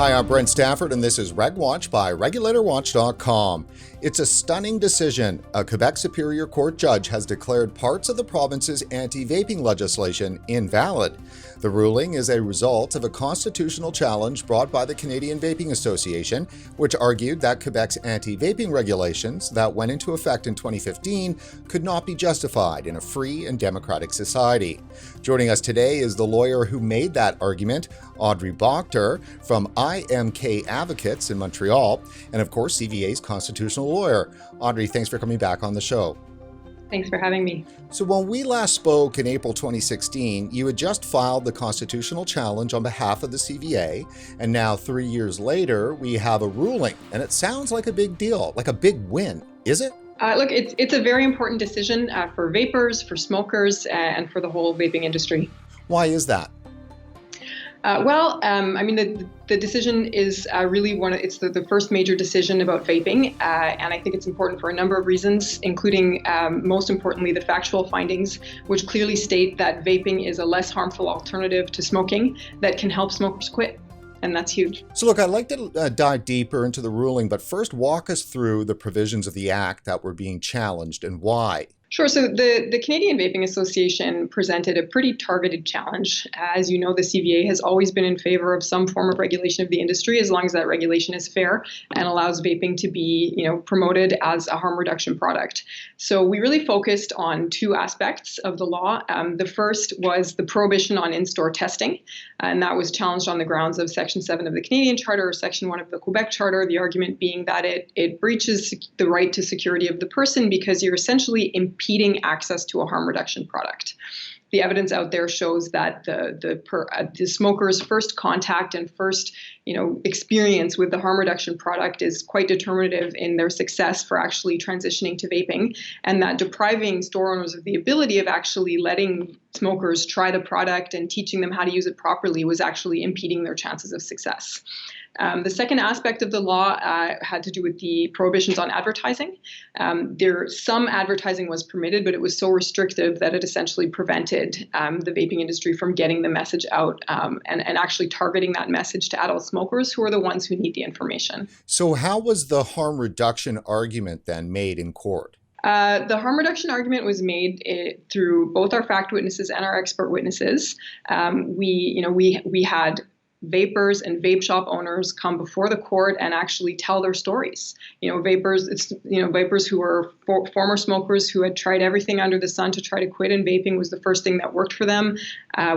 Hi, I'm Brent Stafford, and this is RegWatch by RegulatorWatch.com. It's a stunning decision. A Quebec Superior Court judge has declared parts of the province's anti-vaping legislation invalid. The ruling is a result of a constitutional challenge brought by the Canadian Vaping Association, which argued that Quebec's anti-vaping regulations that went into effect in 2015 could not be justified in a free and democratic society. Joining us today is the lawyer who made that argument, Audrey Boctor from IMK Advocates in Montreal, and of course CVA's constitutional lawyer. Audrey, thanks for coming back on the show. Thanks for having me. So when we last spoke in April 2016, you had just filed the constitutional challenge on behalf of the CVA, and now 3 years later, we have a ruling, and it sounds like a big deal, like a big win. Is it? Look, it's a very important decision for vapers, for smokers, and for the whole vaping industry. Why is that? The decision is really it's the first major decision about vaping, and I think it's important for a number of reasons, including most importantly the factual findings, which clearly state that vaping is a less harmful alternative to smoking that can help smokers quit. And that's huge. So look, I'd like to dive deeper into the ruling, but first walk us through the provisions of the Act that were being challenged and why. Sure. So the Canadian Vaping Association presented a pretty targeted challenge. As you know, the CVA has always been in favor of some form of regulation of the industry, as long as that regulation is fair and allows vaping to be, promoted as a harm reduction product. So we really focused on two aspects of the law. The first was the prohibition on in-store testing, and that was challenged on the grounds of Section 7 of the Canadian Charter or Section 1 of the Quebec Charter, the argument being that it breaches the right to security of the person because you're essentially impeding access to a harm reduction product. The evidence out there shows that the smoker's first contact and first experience with the harm reduction product is quite determinative in their success for actually transitioning to vaping, and that depriving store owners of the ability of actually letting smokers try the product and teaching them how to use it properly was actually impeding their chances of success. The second aspect of the law had to do with the prohibitions on advertising. Some advertising was permitted, but it was so restrictive that it essentially prevented the vaping industry from getting the message out and actually targeting that message to adult smokers who are the ones who need the information. So how was the harm reduction argument then made in court? The harm reduction argument was made through both our fact witnesses and our expert witnesses. We had vapers and vape shop owners come before the court and actually tell their stories. Vapers who were former smokers who had tried everything under the sun to try to quit, and vaping was the first thing that worked for them.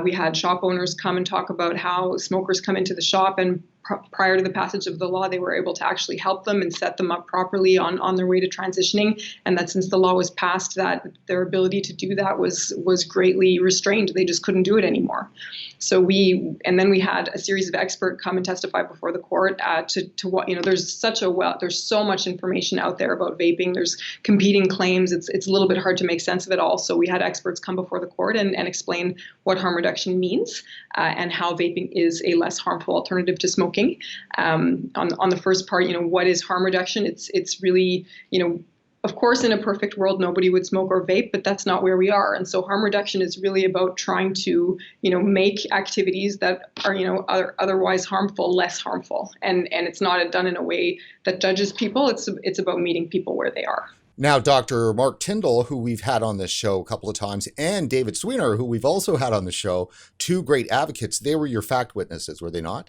We had shop owners come and talk about how smokers come into the shop and prior to the passage of the law, they were able to actually help them and set them up properly on their way to transitioning. And that since the law was passed, that their ability to do that was greatly restrained. They just couldn't do it anymore. So then we had a series of experts come and testify before the court to what, there's so much information out there about vaping. There's competing claims. It's a little bit hard to make sense of it all. So we had experts come before the court and explain what harm reduction means and how vaping is a less harmful alternative to smoking. On the first part, what is harm reduction? It's really, of course, in a perfect world, nobody would smoke or vape, but that's not where we are. And so harm reduction is really about trying to, make activities that are otherwise harmful, less harmful. And it's not done in a way that judges people. It's about meeting people where they are. Now, Dr. Mark Tyndall, who we've had on this show a couple of times, and David Sweiner, who we've also had on the show, two great advocates, they were your fact witnesses, were they not?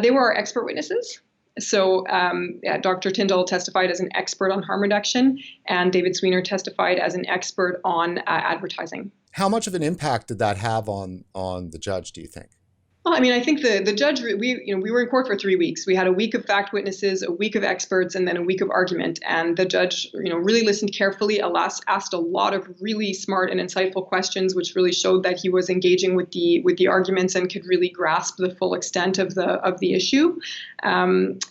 They were our expert witnesses. So Dr. Tyndall testified as an expert on harm reduction, and David Sweiner testified as an expert on advertising. How much of an impact did that have on the judge, do you think? Well, I think the judge, we were in court for 3 weeks. We had a week of fact witnesses, a week of experts, and then a week of argument. And the judge, really listened carefully, asked a lot of really smart and insightful questions, which really showed that he was engaging with the arguments and could really grasp the full extent of the issue. It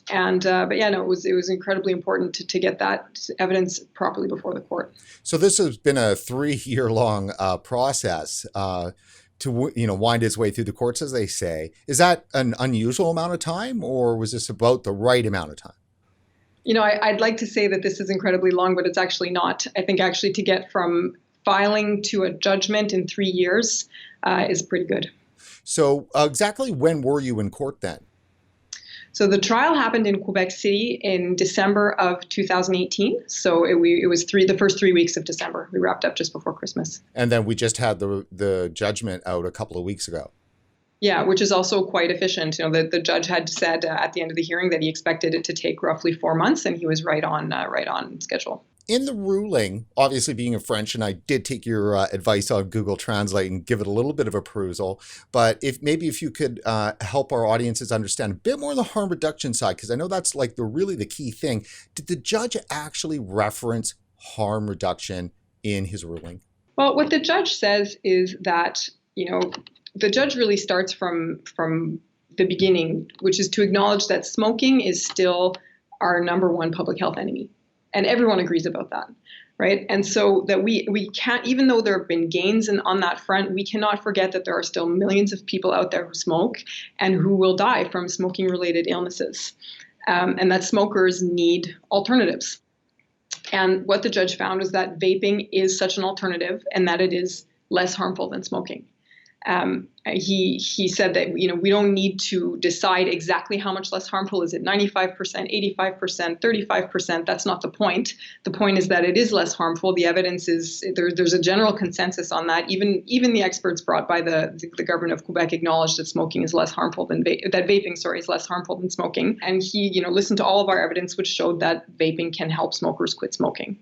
was incredibly important to get that evidence properly before the court. So this has been a 3-year-long process. To wind its way through the courts, as they say. Is that an unusual amount of time, or was this about the right amount of time? I'd like to say that this is incredibly long, but it's actually not. I think actually to get from filing to a judgment in 3 years is pretty good. So exactly when were you in court then? So the trial happened in Quebec City in December of 2018. So it was the first 3 weeks of December. We wrapped up just before Christmas. And then we just had the judgment out a couple of weeks ago. Yeah, which is also quite efficient. The judge had said at the end of the hearing that he expected it to take roughly 4 months, and he was right on schedule. In the ruling, obviously being in French, and I did take your advice on Google Translate and give it a little bit of a perusal, but if you could help our audiences understand a bit more on the harm reduction side, because I know that's like the key thing. Did the judge actually reference harm reduction in his ruling? Well, what the judge says is that, the judge really starts from the beginning, which is to acknowledge that smoking is still our number one public health enemy. And everyone agrees about that, right? And so that we can't, even though there have been gains on that front, we cannot forget that there are still millions of people out there who smoke and who will die from smoking-related illnesses, and that smokers need alternatives. And what the judge found was that vaping is such an alternative and that it is less harmful than smoking. He said that, we don't need to decide exactly how much less harmful. Is it 95%, 85%, 35%? That's not the point. The point is that it is less harmful. The evidence is there's a general consensus on that. Even the experts brought by the government of Quebec acknowledged that smoking is less harmful than vaping is less harmful than smoking. And he, listened to all of our evidence, which showed that vaping can help smokers quit smoking.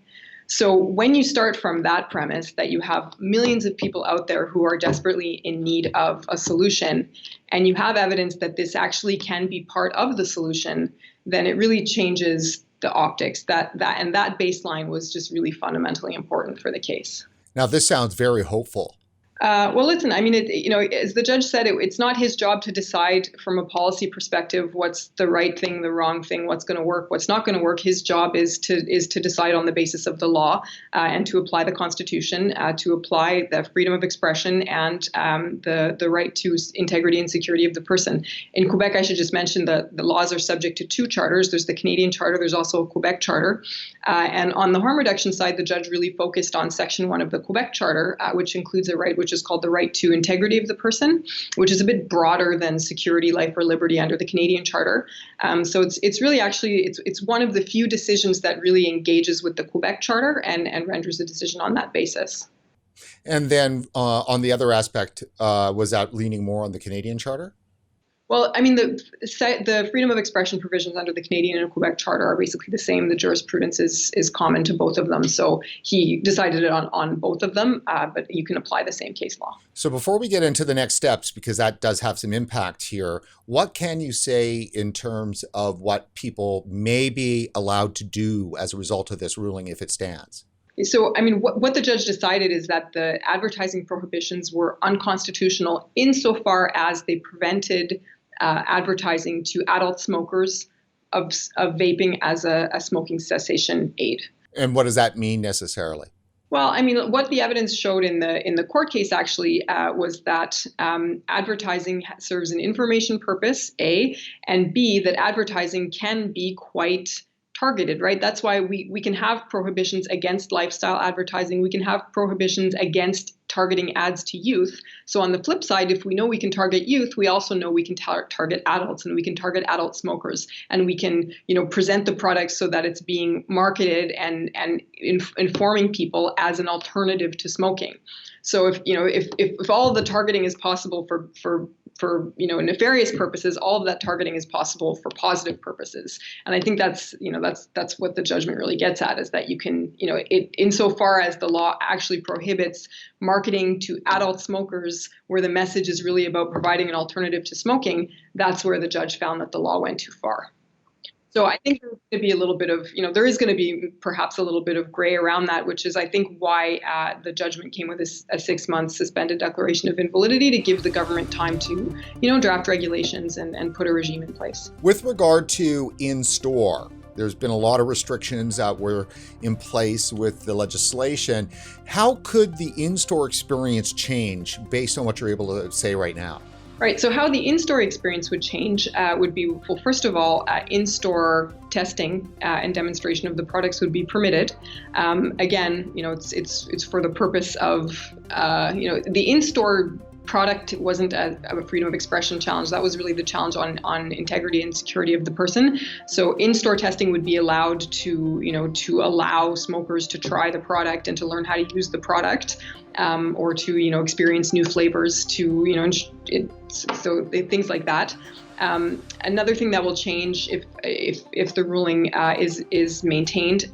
So when you start from that premise that you have millions of people out there who are desperately in need of a solution, and you have evidence that this actually can be part of the solution, then it really changes the optics. That baseline was just really fundamentally important for the case. Now, this sounds very hopeful. Well, listen, as the judge said, it's not his job to decide from a policy perspective what's the right thing, the wrong thing, what's going to work, what's not going to work. His job is to decide on the basis of the law and to apply the Constitution, to apply the freedom of expression and the right to integrity and security of the person. In Quebec, I should just mention that the laws are subject to two charters. There's the Canadian Charter, there's also a Quebec Charter. And on the harm reduction side, the judge really focused on Section 1 of the Quebec Charter, which includes a right which is called the right to integrity of the person, which is a bit broader than security, life, or liberty under the Canadian Charter. So it's really it's one of the few decisions that really engages with the Quebec Charter and renders a decision on that basis. And then on the other aspect, was that leaning more on the Canadian Charter? Well, the freedom of expression provisions under the Canadian and Quebec Charter are basically the same. The jurisprudence is common to both of them. So he decided it on both of them, but you can apply the same case law. So before we get into the next steps, because that does have some impact here, what can you say in terms of what people may be allowed to do as a result of this ruling if it stands? So, what the judge decided is that the advertising prohibitions were unconstitutional insofar as they prevented advertising to adult smokers of vaping as a smoking cessation aid. And what does that mean necessarily? Well, what the evidence showed in the court case actually was that advertising serves an information purpose, A, and B, that advertising can be quite targeted, right? That's why we can have prohibitions against lifestyle advertising. We can have prohibitions against targeting ads to youth. So on the flip side, if we know we can target youth, we also know we can target adults, and we can target adult smokers, and we can, present the product so that it's being marketed and informing people as an alternative to smoking. So if all of the targeting is possible for nefarious purposes, all of that targeting is possible for positive purposes. And I think that's what the judgment really gets at, is that you can, insofar as the law actually prohibits marketing to adult smokers where the message is really about providing an alternative to smoking, that's where the judge found that the law went too far. So I think there's going to be a little bit of, there is going to be perhaps a little bit of gray around that, which is, I think, why the judgment came with a 6-month suspended declaration of invalidity to give the government time to, draft regulations and put a regime in place. With regard to in-store, there's been a lot of restrictions that were in place with the legislation. How could the in-store experience change based on what you're able to say right now? Right. So how the in-store experience would change would be, well, first of all, in-store testing and demonstration of the products would be permitted. Again, it's for the purpose of, the in-store product wasn't a freedom of expression challenge. That was really the challenge on integrity and security of the person. So in-store testing would be allowed to allow smokers to try the product and to learn how to use the product, or to experience new flavors, so things like that. Another thing that will change if the ruling is maintained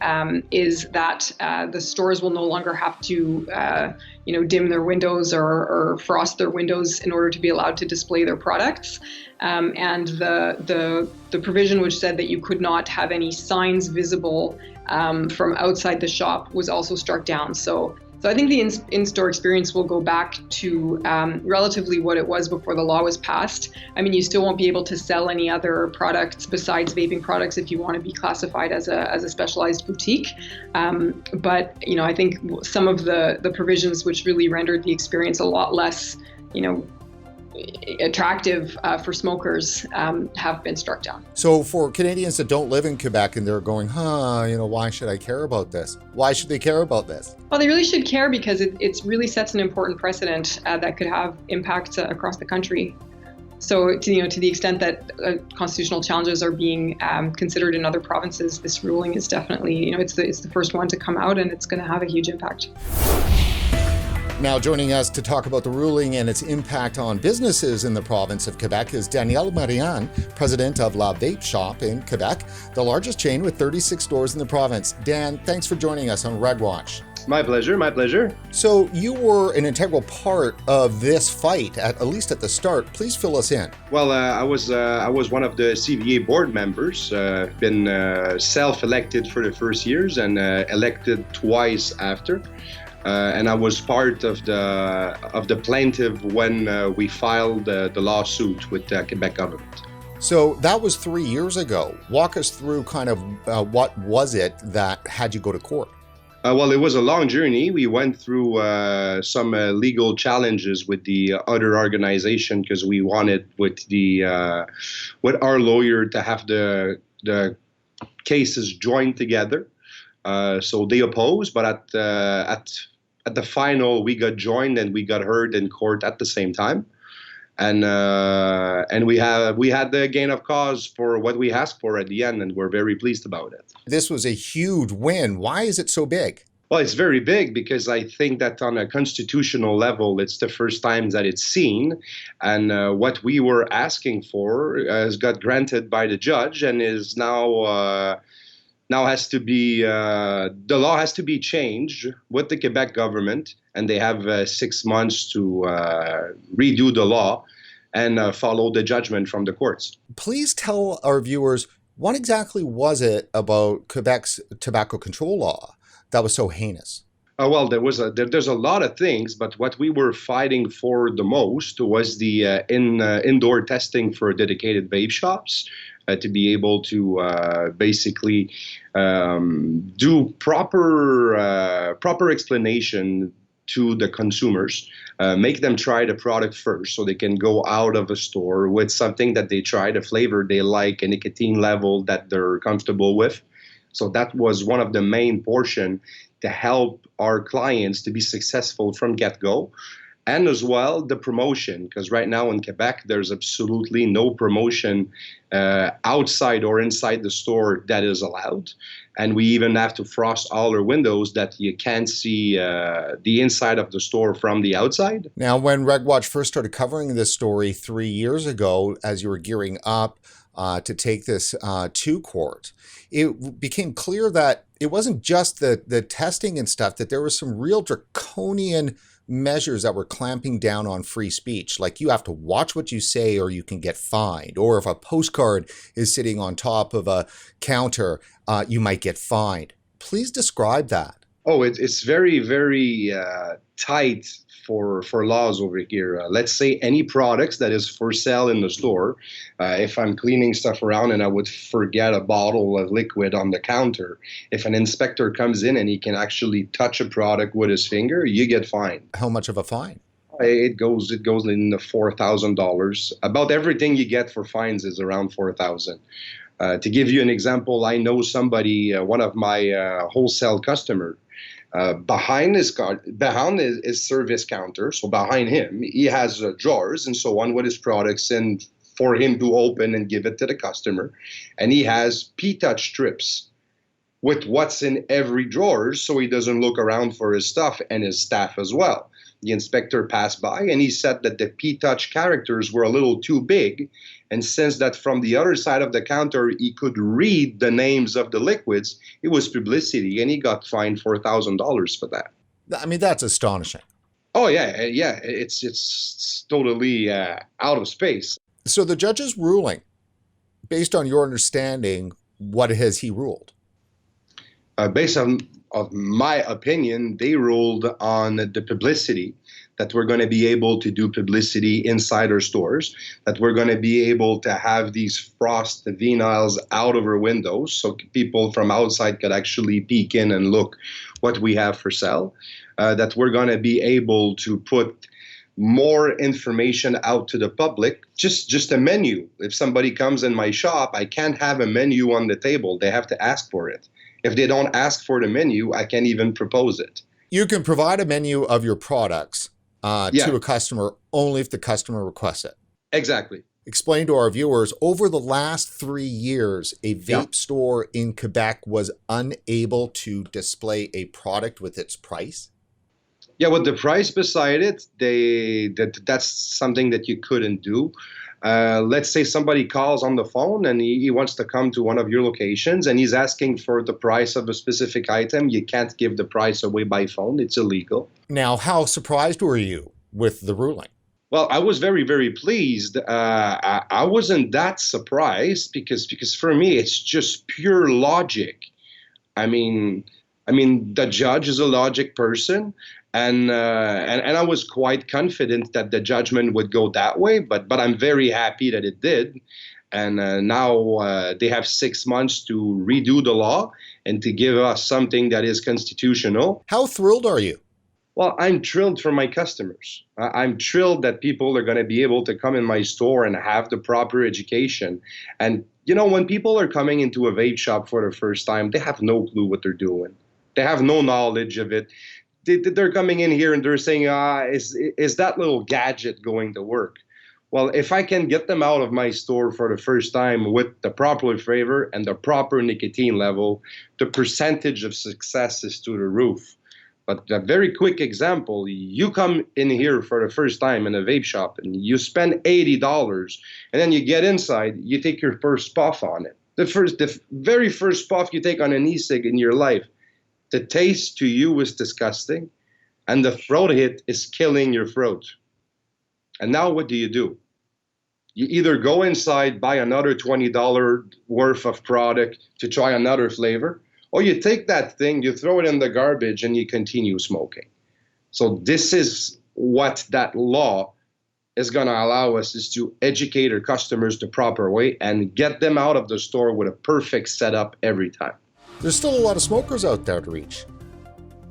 is that the stores will no longer have to dim their windows or frost their windows in order to be allowed to display their products. And the provision which said that you could not have any signs visible from outside the shop was also struck down. So I think the in-store experience will go back to relatively what it was before the law was passed. I mean, you still won't be able to sell any other products besides vaping products if you want to be classified as a specialized boutique. But I think some of the provisions which really rendered the experience a lot less, attractive for smokers have been struck down. So for Canadians that don't live in Quebec and they're going, why should I care about this? Why should they care about this? Well, they really should care because it really sets an important precedent that could have impacts across the country. So to the extent that constitutional challenges are being considered in other provinces, this ruling is definitely, it's the first one to come out, and it's going to have a huge impact. Now joining us to talk about the ruling and its impact on businesses in the province of Quebec is Marien, president of La Vape Shop in Quebec, the largest chain with 36 stores in the province. Dan, thanks for joining us on RegWatch. My pleasure. So you were an integral part of this fight, at least at the start. Please fill us in. Well, I was one of the CVA board members. Been self-elected for the first years and elected twice after. And I was part of the plaintiff when we filed the lawsuit with the Quebec government. So that was 3 years ago. Walk us through kind of what was it that had you go to court? Well, it was a long journey. We went through some legal challenges with the other organization because we wanted with our lawyer to have the cases joined together. So they opposed, but at the final, we got joined and we got heard in court at the same time, and we had the gain of cause for what we asked for at the end, and we're very pleased about it. This was a huge win. Why is it so big? Well, it's very big because I think that on a constitutional level, it's the first time that it's seen, and what we were asking for has got granted by the judge and is now has to be the law has to be changed with the Quebec government, and they have 6 months to redo the law and follow the judgment from the courts. Please tell our viewers, what exactly was it about Quebec's tobacco control law that was so heinous? Well, there's a lot of things, but what we were fighting for the most was the indoor testing for dedicated vape shops. To be able to basically do proper explanation to the consumers, make them try the product first so they can go out of a store with something that they try, the flavor they like, a nicotine level that they're comfortable with. So that was one of the main portion to help our clients to be successful from get-go. And as well, the promotion, because right now in Quebec, there's absolutely no promotion outside or inside the store that is allowed. And we even have to frost all our windows that you can't see the inside of the store from the outside. Now, when RegWatch first started covering this story 3 years ago, as you were gearing up to take this to court, it became clear that it wasn't just the testing and stuff, that there was some real draconian measures that were clamping down on free speech. Like you have to watch what you say or you can get fined. Or if a postcard is sitting on top of a counter, you might get fined. Please describe that. Oh, it's very, very tight for laws over here. Let's say any products that is for sale in the store. If I'm cleaning stuff around and I would forget a bottle of liquid on the counter, if an inspector comes in and he can actually touch a product with his finger, you get fined. How much of a fine? It goes in the $4,000. About everything you get for fines is around $4,000. To give you an example, I know somebody, one of my wholesale customers, Behind his service counter, so behind him, he has drawers and so on with his products and for him to open and give it to the customer. And he has P-touch strips with what's in every drawer so he doesn't look around for his stuff and his staff as well. The inspector passed by and he said that the P-touch characters were a little too big. And since that from the other side of the counter, he could read the names of the liquids, it was publicity and he got fined $4,000 for that. I mean, that's astonishing. Oh, yeah. It's totally out of space. So the judge's ruling, based on your understanding, what has he ruled? Based on of my opinion, they ruled on the publicity, that we're going to be able to do publicity inside our stores, that we're going to be able to have these frost vinyls out of our windows so people from outside could actually peek in and look what we have for sale, that we're going to be able to put more information out to the public, just a menu. If somebody comes in my shop, I can't have a menu on the table. They have to ask for it. If they don't ask for the menu, I can't even propose it. You can provide a menu of your products to a customer only if the customer requests it. Exactly. Explain to our viewers, over the last 3 years, a vape store in Quebec was unable to display a product with its price? Yeah, with the price beside it, that's something that you couldn't do. Let's say somebody calls on the phone and he wants to come to one of your locations and he's asking for the price of a specific item. You can't give the price away by phone. It's illegal. Now, how surprised were you with the ruling? Well, I was very, very pleased. I wasn't that surprised because for me, it's just pure logic. I mean, the judge is a logic person. And I was quite confident that the judgment would go that way, but I'm very happy that it did. And now they have 6 months to redo the law and to give us something that is constitutional. How thrilled are you? Well, I'm thrilled for my customers. I'm thrilled that people are going to be able to come in my store and have the proper education. And, you know, when people are coming into a vape shop for the first time, they have no clue what they're doing. They have no knowledge of it. They're coming in here and they're saying, is that little gadget going to work? Well, if I can get them out of my store for the first time with the proper flavor and the proper nicotine level, the percentage of success is to the roof. But a very quick example, you come in here for the first time in a vape shop and you spend $80 and then you get inside, you take your first puff on it. The very first puff you take on an e-cig in your life, the taste to you is disgusting, and the throat hit is killing your throat. And now what do? You either go inside, buy another $20 worth of product to try another flavor, or you take that thing, you throw it in the garbage, and you continue smoking. So this is what that law is going to allow us, is to educate our customers the proper way and get them out of the store with a perfect setup every time. There's still a lot of smokers out there to reach.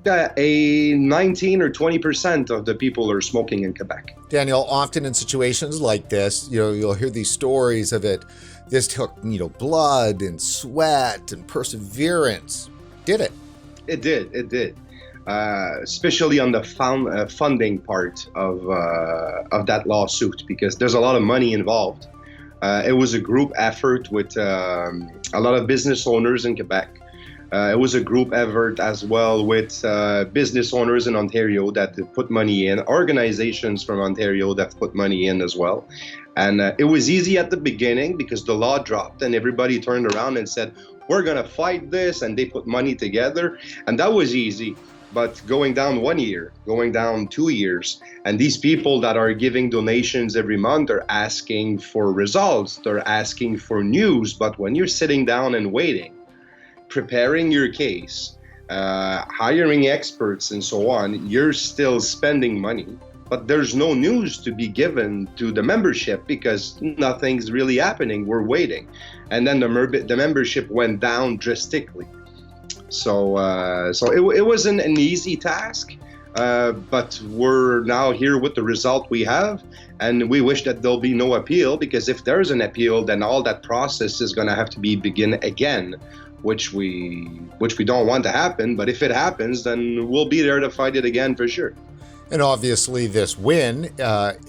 A 19 or 20% of the people are smoking in Quebec. Daniel, often in situations like this, you'll hear these stories of it. This took, blood and sweat and perseverance. Did it? It did. Especially on the funding part of that lawsuit, because there's a lot of money involved. It was a group effort with a lot of business owners in Quebec. It was a group effort as well with business owners in Ontario that put money in, organizations from Ontario that put money in as well. And it was easy at the beginning because the law dropped and everybody turned around and said, we're going to fight this, and they put money together. And that was easy. But going down 1 year, going down 2 years, and these people that are giving donations every month are asking for results, they're asking for news. But when you're sitting down and waiting, preparing your case, hiring experts and so on, you're still spending money, but there's no news to be given to the membership because nothing's really happening. We're waiting. And then the membership went down drastically. So it wasn't an easy task, but we're now here with the result we have, and we wish that there'll be no appeal, because if there's an appeal, then all that process is going to have to be begin again which we don't want to happen. But if it happens, then we'll be there to fight it again for sure. And obviously this win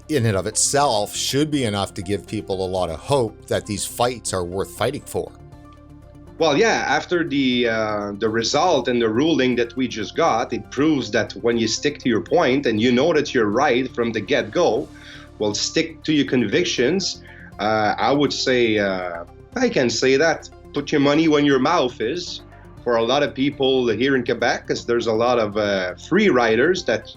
in and of itself should be enough to give people a lot of hope that these fights are worth fighting for. Well, yeah, after the result and the ruling that we just got, it proves that when you stick to your point and you know that you're right from the get-go, well, stick to your convictions. I would say, I can say that, put your money where your mouth is for a lot of people here in Quebec, because there's a lot of free riders that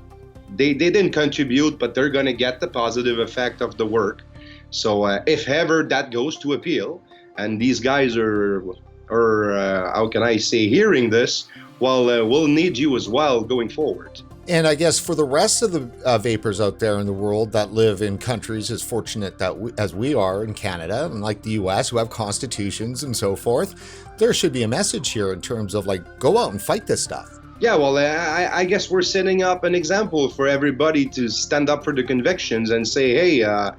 they didn't contribute, but they're going to get the positive effect of the work. So if ever that goes to appeal, and these guys are how can I say, hearing this, well, we'll need you as well going forward. And I guess for the rest of the vapors out there in the world that live in countries as fortunate as we are in Canada, and like the US, who have constitutions and so forth, there should be a message here in terms of like, go out and fight this stuff. Yeah, well, I guess we're setting up an example for everybody to stand up for the convictions and say, hey,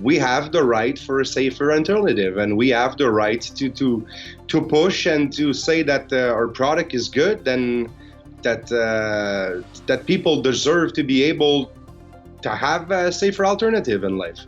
we have the right for a safer alternative, and we have the right to push and to say that our product is good, and that people deserve to be able to have a safer alternative in life.